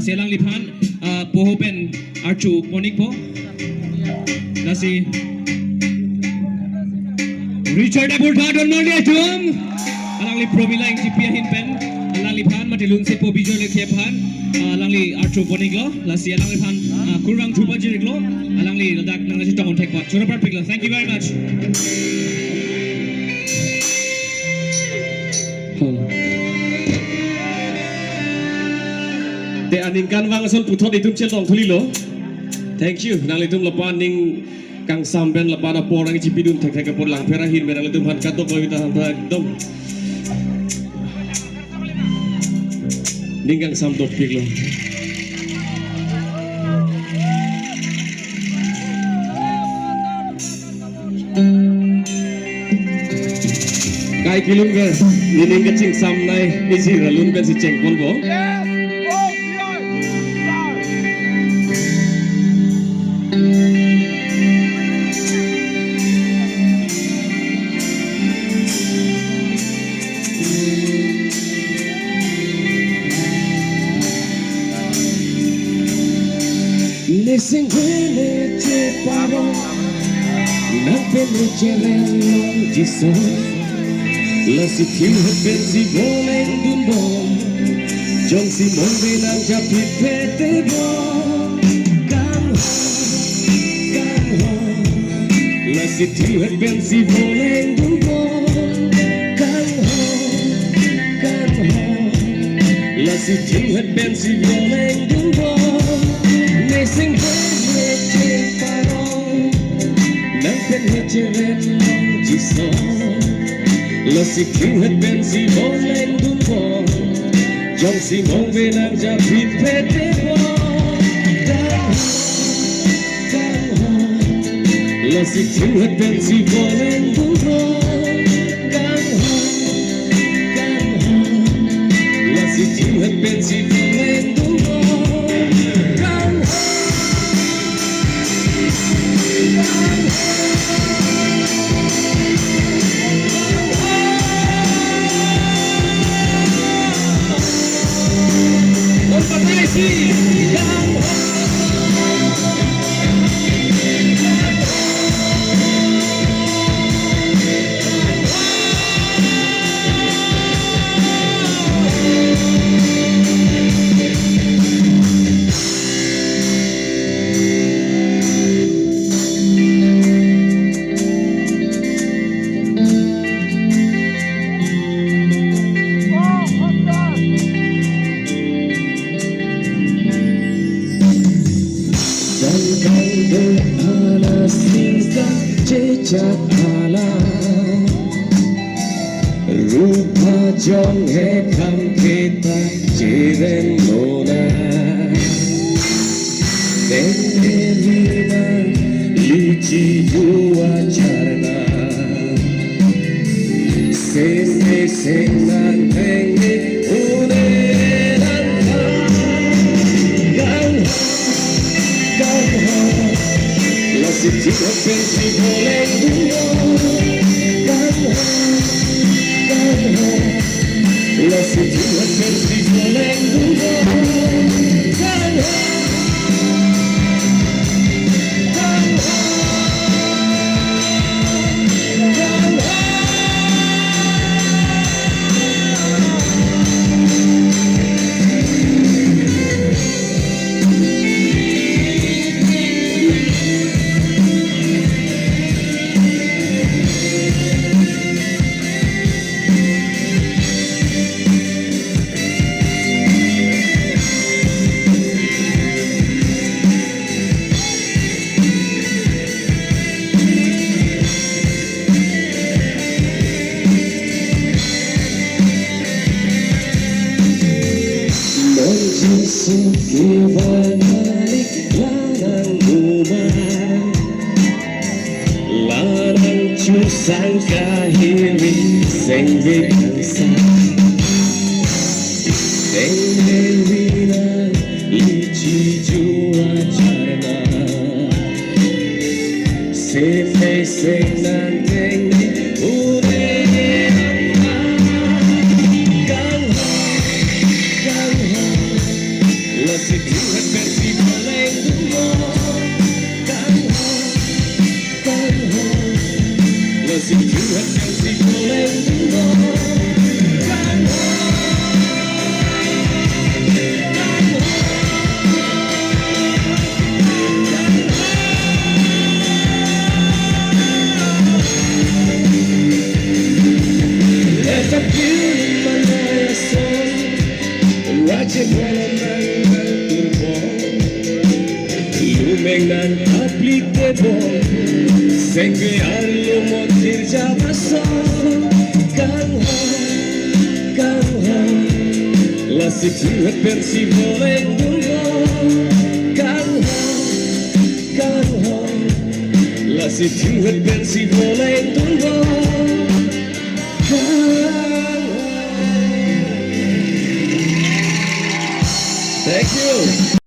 sia lang lipan poho pen archu ponik po lasi Richard Aburtha don nolia jom alang li promila ing tipia hin pen alang lipan mati lunse po bijo le khepan alang li archu ponik lo lasi alang lipan kurang chuba jirik lo alang li ladak nang si tong tek pat chura perfect lo thank you very much Te aning kan wang sol puthot itum chel tong thuli lo thank you nang litum lapan ning kang samben lapan apor ang chipidun thek thek apor lang phera hin benang litum han katok lo kita hanta ekdom ning kang sam dot pik lo kai kilum ga ning ka ching sam nai isi ralun ben si cheng pon bo Listen when te paro na pele chereno diso la si kiu pensi volen dundo jong si monde na japi pete bo kan ho la si kiu pensi volen dundo kan ho la si kiu pensi volen dundo Listen when te paro na pele chereno diso la si kiu pensi volen dundo jong si monde na japi pete bo kan ho la si kiu pensi volen dundo kan ho la si kiu pensi volen dundo kan ho Rupa jong he kam kita jiren lona Tengerina lici jua charna Sene senan tengi uneran Gang ho La siti pensi volen duo Gang ho La city was fancy volen duo Kan ho Sangka hiri sengge kansa Sengge wina lici jua charna Sefe sengnan tengi ure Gang ho La si duet versi boleh dungo Kang ho Lo si duet versi boleh dungo Kang ho There's a beauty manaya son Wajib walang nang turbo Lumeng nan applicable Sengke arlo motir jabaso Kang ho La si duet versi boleh dungo Kang ho La si duet versi boleh dungo Thank you.